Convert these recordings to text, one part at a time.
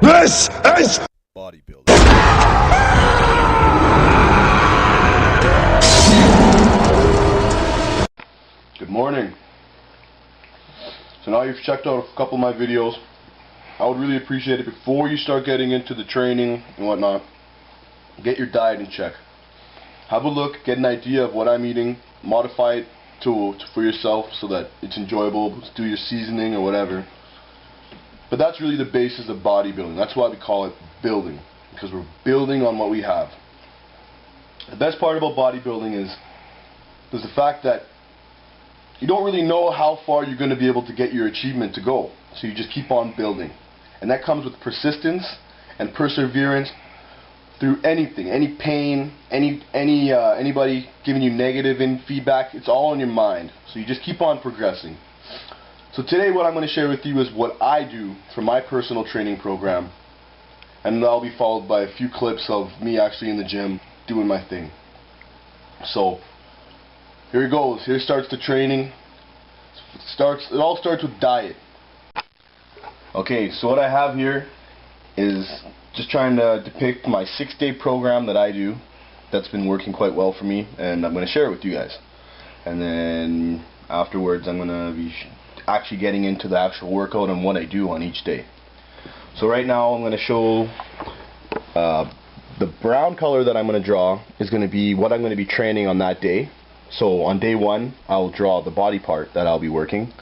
This is bodybuilding. Good morning. So now you've checked out a couple of my videos. I would really appreciate it before you start getting into the training and whatnot, get your diet in check. Have a look, get an idea of what I'm eating, modify it for yourself so that it's enjoyable, do your seasoning or whatever. But that's really the basis of bodybuilding. That's why we call it building, because we're building on what we have. The best part about bodybuilding is the fact that you don't really know how far you're going to be able to get your achievement to go. So you just keep on building. And that comes with persistence and perseverance through anything, any pain, anybody giving you negative feedback. It's all in your mind. So you just keep on progressing. So today what I'm going to share with you is what I do for my personal training program. And that'll be followed by a few clips of me actually in the gym doing my thing. So here it goes. Here starts the training. It all starts with diet. Okay, so what I have here is just trying to depict my 6-day program that I do that's been working quite well for me, and I'm going to share it with you guys. And then afterwards I'm going to be actually getting into the actual workout and what I do on each day. So right now I'm going to show the brown color that I'm going to draw is going to be what I'm going to be training on that day. So on day 1 I'll draw the body part that I'll be working,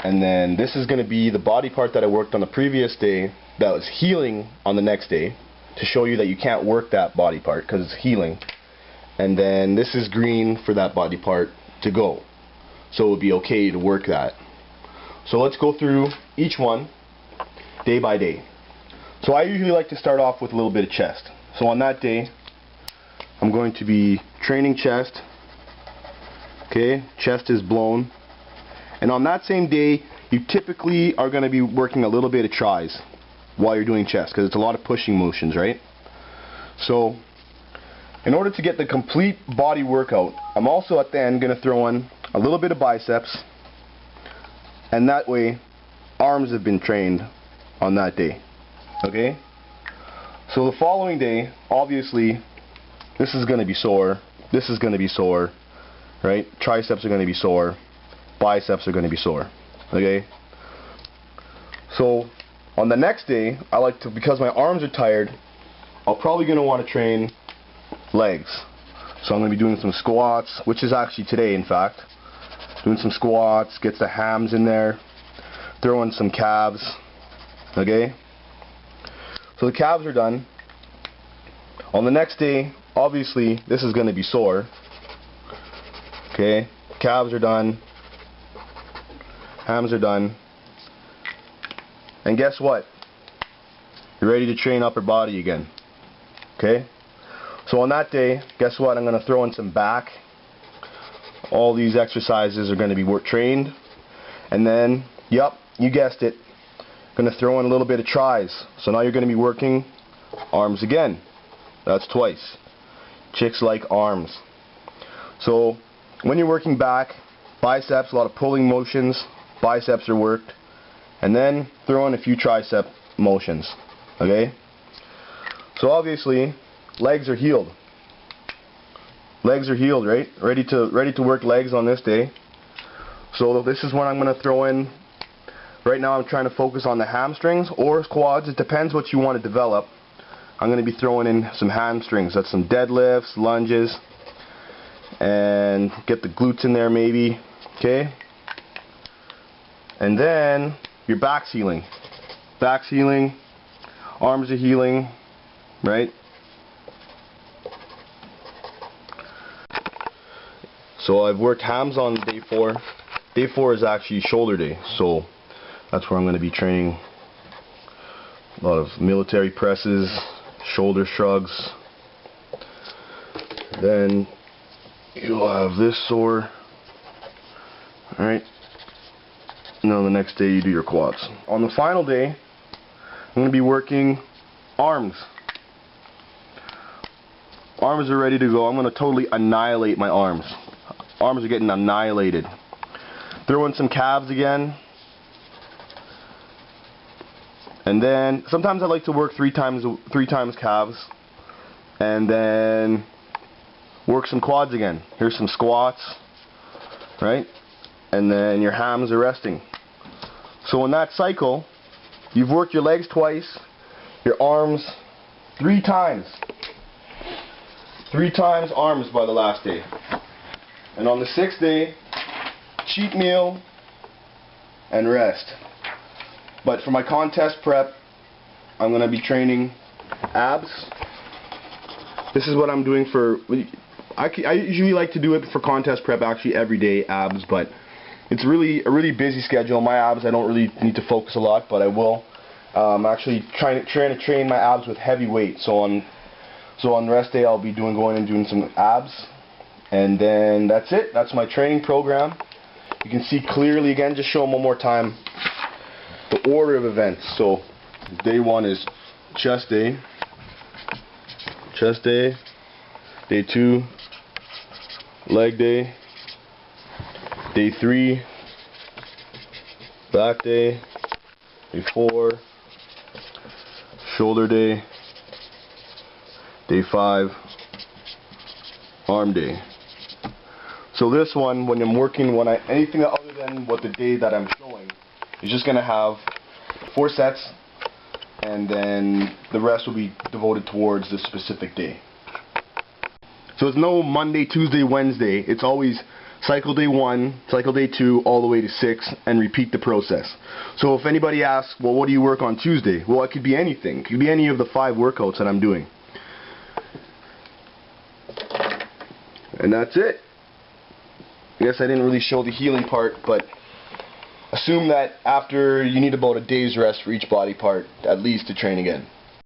and then this is going to be the body part that I worked on the previous day that was healing on the next day, to show you that you can't work that body part because it's healing. And then this is green for that body part to go, so it would be okay to work that. So let's go through each one day by day. So I usually like to start off with a little bit of chest. So on that day I'm going to be training chest. Okay, chest is blown. And on that same day you typically are going to be working a little bit of tris while you're doing chest, because it's a lot of pushing motions, right? So in order to get the complete body workout, I'm also at the end going to throw in a little bit of biceps, and that way arms have been trained on that day. Okay, so the following day, obviously this is going to be sore, this is going to be sore, right? Triceps are going to be sore, biceps are going to be sore. Okay, so on the next day, I like to, because my arms are tired, I'm probably going to want to train legs. So I'm going to be doing some squats, which is actually today in fact. Doing some squats, get the hams in there, throwing some calves. Okay, so the calves are done. On the next day, obviously this is going to be sore. Okay, calves are done, hams are done, and guess what? You're ready to train upper body again. Okay, so on that day, guess what? I'm going to throw in some back. All these exercises are going to be trained, and then, yep, you guessed it, going to throw in a little bit of tris. So now you're going to be working arms again. That's twice. Chicks like arms. So when you're working back, biceps, a lot of pulling motions, biceps are worked, and then throw in a few tricep motions. Okay, so obviously legs are healed. Legs are healed, right? Ready to work legs on this day. So this is when I'm going to throw in. Right now I'm trying to focus on the hamstrings or quads. It depends what you want to develop. I'm going to be throwing in some hamstrings. That's some deadlifts, lunges, and get the glutes in there maybe. Okay, and then your back's healing. Back's healing, arms are healing, right? So I've worked hams on day 4. Day 4 is actually shoulder day, so that's where I'm going to be training a lot of military presses, shoulder shrugs. Then you'll have this sore. Alright, and then the next day you do your quads. On the final day, I'm going to be working arms. Arms are ready to go. I'm going to totally annihilate my arms. Arms are getting annihilated. Throw in some calves again. And then sometimes I like to work three times calves, and then work some quads again. Here's some squats, right? And then your hams are resting. So in that cycle, you've worked your legs twice, your arms 3 times. 3 times arms by the last day. And on the 6th day, cheat meal and rest. But for my contest prep, I'm going to be training abs. This is what I'm doing for... I usually like to do it for contest prep actually every day, abs, but it's a really busy schedule. My abs, I don't really need to focus a lot, but I will. I'm actually trying to train my abs with heavy weight. So on the rest day, I'll be going and doing some abs, and then that's it. That's my training program. You can see clearly again. Just show them one more time the order of events. So day 1 is chest day. Chest day. Day 2, leg day. Day 3, back day. Day 4, shoulder day. Day 5, arm day. So this one, when I'm working, anything other than what the day that I'm showing, is just gonna have 4 sets, and then the rest will be devoted towards the specific day. So it's no Monday, Tuesday, Wednesday. It's always cycle day 1, cycle day 2, all the way to 6, and repeat the process. So if anybody asks, well, what do you work on Tuesday? Well, it could be anything. It could be any of the 5 workouts that I'm doing. And that's it. I guess I didn't really show the healing part, but assume that after you need about a day's rest for each body part, at least, to train again.